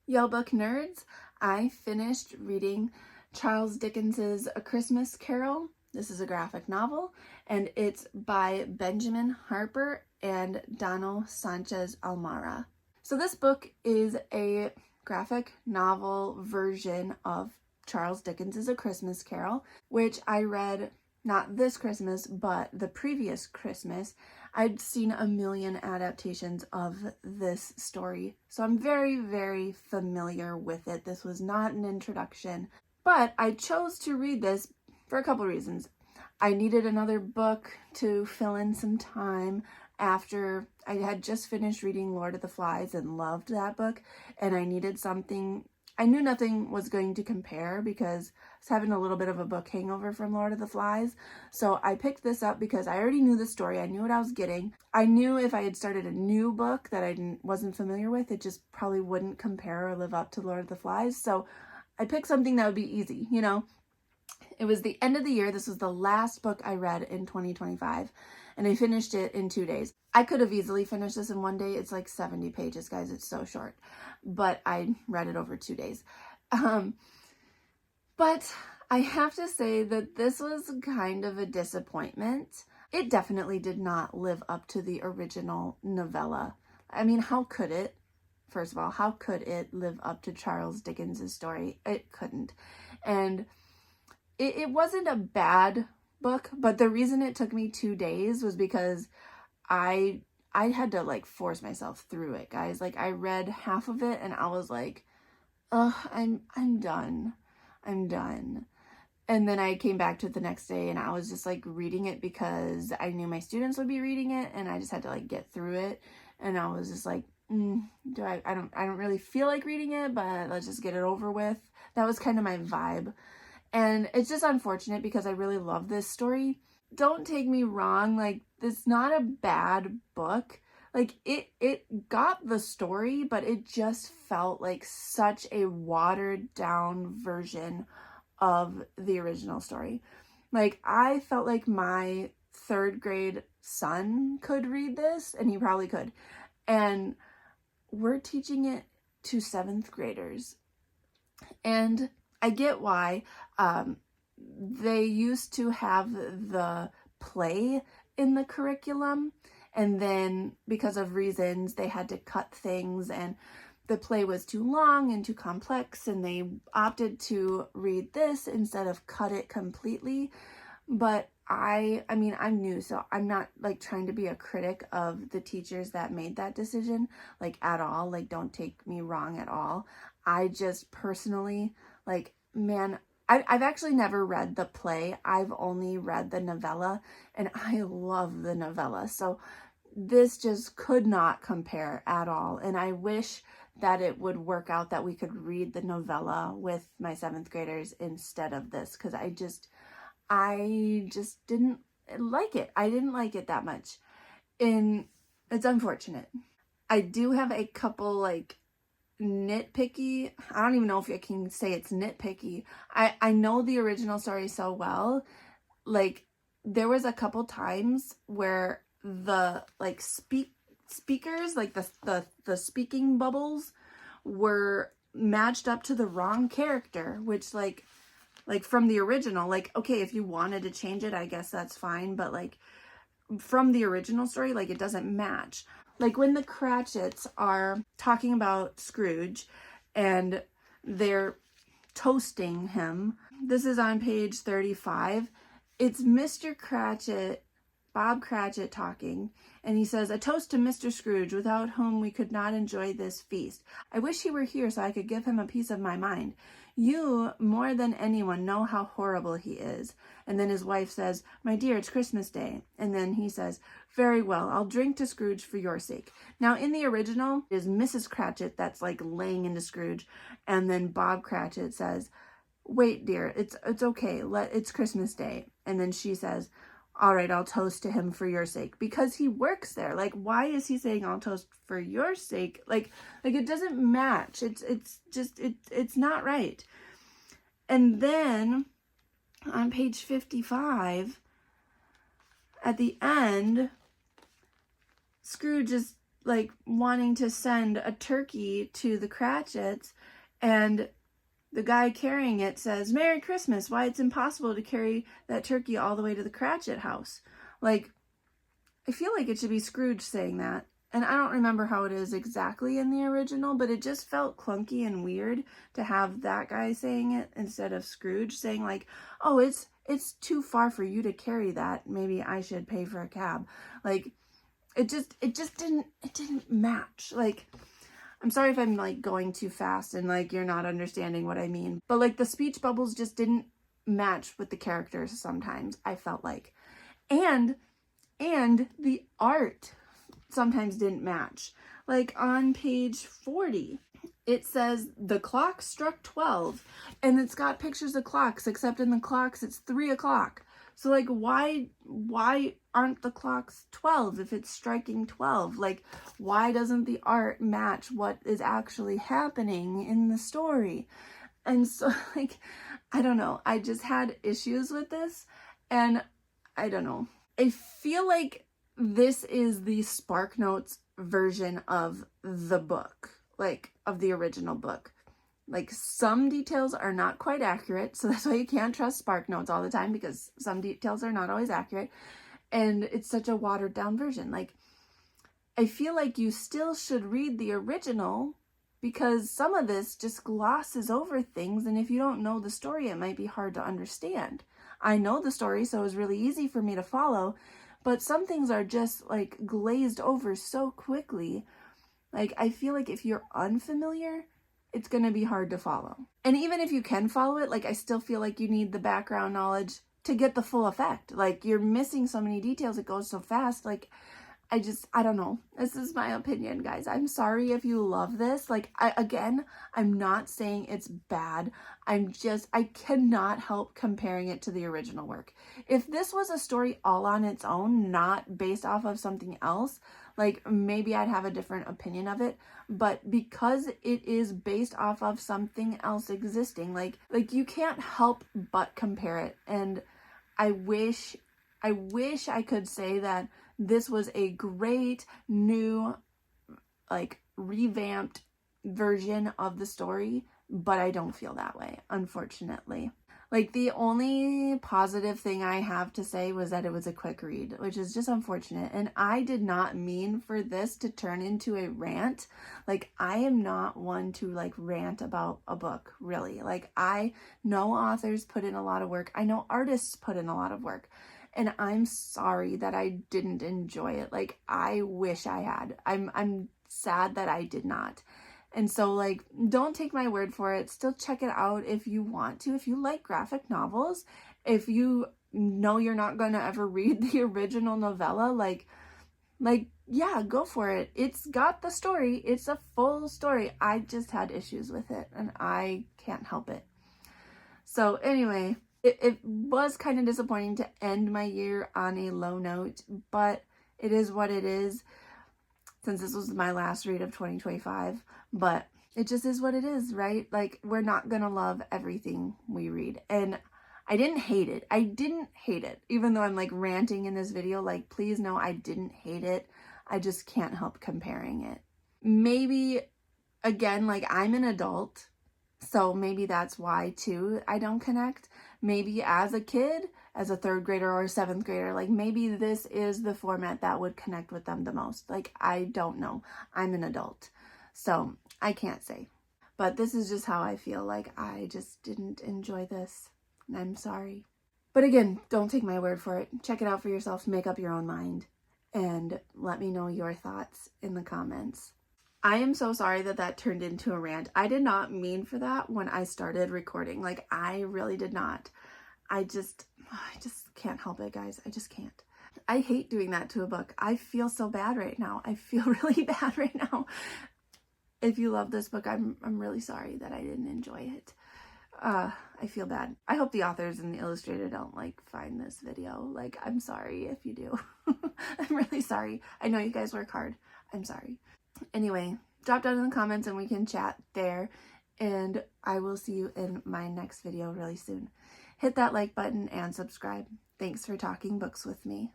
Yo, book nerds, I finished reading Charles Dickens's A Christmas Carol. This is a graphic novel, and it's by Benjamin Harper and Dono Sanchez-Almara. So this book is a graphic novel version of Charles Dickens's A Christmas Carol, which I read not this Christmas, but the previous Christmas. I'd seen a million adaptations of this story, so I'm very, very familiar with it. This was not an introduction, but I chose to read this for a couple reasons. I needed another book to fill in some time after I had just finished reading Lord of the Flies and loved that book, and I needed something. I knew nothing was going to compare because I was having a little bit of a book hangover from Lord of the Flies. So I picked this up because I already knew the story. I knew what I was getting. I knew if I had started a new book that I wasn't familiar with, it just probably wouldn't compare or live up to Lord of the Flies. So I picked something that would be easy, you know. It was the end of the year. This was the last book I read in 2025, and I finished it in 2 days. I could have easily finished this in one day. It's like 70 pages, guys. It's so short, but I read it over 2 days. But I have to say that this was kind of a disappointment. It definitely did not live up to the original novella. I mean, how could it? First of all, how could it live up to Charles Dickens's story? It couldn't. And it wasn't a bad book, but the reason it took me 2 days was because I had to like force myself through it, guys. Like I read half of it and I was like, ugh, I'm done. I'm done. And then I came back to it the next day and I was just like reading it because I knew my students would be reading it, and I just had to like get through it. And I was just like, I don't really feel like reading it, but let's just get it over with. That was kind of my vibe. And it's just unfortunate because I really love this story. Don't take me wrong, like it's not a bad book. Like it got the story, but it just felt like such a watered down version of the original story. Like I felt like my 3rd grade son could read this, and he probably could. And we're teaching it to 7th graders. And I get why. They used to have the play in the curriculum, and then because of reasons they had to cut things, and the play was too long and too complex, and they opted to read this instead of cut it completely. But I mean, I'm new, so I'm not like trying to be a critic of the teachers that made that decision, like at all. Like, don't take me wrong at all. I just personally, like, man, I've actually never read the play. I've only read the novella, and I love the novella. So this just could not compare at all. And I wish that it would work out that we could read the novella with my 7th graders instead of this, because I just didn't like it. I didn't like it that much. And it's unfortunate. I do have a couple like nitpicky, I don't even know if I can say it's nitpicky. I know the original story so well. Like there was a couple times where the like speakers, like the speaking bubbles were matched up to the wrong character, which like from the original, like, okay, if you wanted to change it, I guess that's fine, but like from the original story, like it doesn't match. Like when the Cratchits are talking about Scrooge and they're toasting him, this is on page 35. It's Mr. Cratchit, Bob Cratchit talking, and he says, "A toast to Mr. Scrooge, without whom we could not enjoy this feast. I wish he were here so I could give him a piece of my mind. You, more than anyone, know how horrible he is." And then his wife says, "My dear, it's Christmas Day." And then he says, "Very well, I'll drink to Scrooge for your sake." Now, in the original, it is Mrs. Cratchit that's like laying into Scrooge. And then Bob Cratchit says, "Wait, dear, it's okay. It's Christmas Day." And then she says, "All right, I'll toast to him for your sake," because he works there. Like, why is he saying "I'll toast for your sake"? Like it doesn't match. It's not right. And then on page 55, at the end, Scrooge is like wanting to send a turkey to the Cratchits, and the guy carrying it says, "Merry Christmas, why it's impossible to carry that turkey all the way to the Cratchit house." Like, I feel like it should be Scrooge saying that. And I don't remember how it is exactly in the original, but it just felt clunky and weird to have that guy saying it instead of Scrooge saying like, "Oh, it's too far for you to carry that. Maybe I should pay for a cab." Like, it just didn't match. Like, I'm sorry if I'm like going too fast and like you're not understanding what I mean, but like the speech bubbles just didn't match with the characters sometimes, I felt like. And the art sometimes didn't match. Like on page 40, it says the clock struck 12, and it's got pictures of clocks, except in the clocks it's 3 o'clock. So like, why aren't the clocks 12 if it's striking 12? Like, why doesn't the art match what is actually happening in the story? And so like, I don't know. I just had issues with this, and I don't know. I feel like this is the SparkNotes version of the book, like of the original book. Like, some details are not quite accurate, so that's why you can't trust SparkNotes all the time, because some details are not always accurate, and it's such a watered down version. Like, I feel like you still should read the original, because some of this just glosses over things, and if you don't know the story, it might be hard to understand. I know the story, so it was really easy for me to follow, but some things are just like glazed over so quickly. Like, I feel like if you're unfamiliar, it's going to be hard to follow. And even if you can follow it, like, I still feel like you need the background knowledge to get the full effect. Like, you're missing so many details. It goes so fast. Like, I don't know. This is my opinion, guys. I'm sorry if you love this. Like, I'm not saying it's bad. I cannot help comparing it to the original work. If this was a story all on its own, not based off of something else, like, maybe I'd have a different opinion of it. But because it is based off of something else existing, like you can't help but compare it. And I wish I could say that this was a great new, like, revamped version of the story, but I don't feel that way, unfortunately. Like, the only positive thing I have to say was that it was a quick read, which is just unfortunate. And I did not mean for this to turn into a rant. Like, I am not one to like rant about a book, really. Like, I know authors put in a lot of work. I know artists put in a lot of work. And I'm sorry that I didn't enjoy it. Like, I wish I had. I'm sad that I did not. And so, like, don't take my word for it. Still check it out if you want to. If you like graphic novels, if you know you're not going to ever read the original novella, like, yeah, go for it. It's got the story. It's a full story. I just had issues with it, and I can't help it. So anyway, it was kind of disappointing to end my year on a low note, but it is what it is, since this was my last read of 2025. But it just is what it is, right? Like, we're not gonna love everything we read. And I didn't hate it. I didn't hate it. Even though I'm like ranting in this video, like, please know I didn't hate it. I just can't help comparing it. Maybe, again, like, I'm an adult, so maybe that's why too I don't connect. Maybe as a kid, as a 3rd grader or a 7th grader, like, maybe this is the format that would connect with them the most. Like, I don't know. I'm an adult, so I can't say. But this is just how I feel. Like, I just didn't enjoy this, and I'm sorry. But again, don't take my word for it. Check it out for yourself, make up your own mind, and let me know your thoughts in the comments. I am so sorry that that turned into a rant. I did not mean for that when I started recording. Like, I really did not. I just can't help it, guys. I just can't. I hate doing that to a book. I feel so bad right now. I feel really bad right now. If you love this book, I'm really sorry that I didn't enjoy it. I feel bad. I hope the authors and the illustrator don't like find this video. Like, I'm sorry if you do. I'm really sorry. I know you guys work hard. I'm sorry. Anyway, drop down in the comments and we can chat there. And I will see you in my next video really soon. Hit that like button and subscribe. Thanks for talking books with me.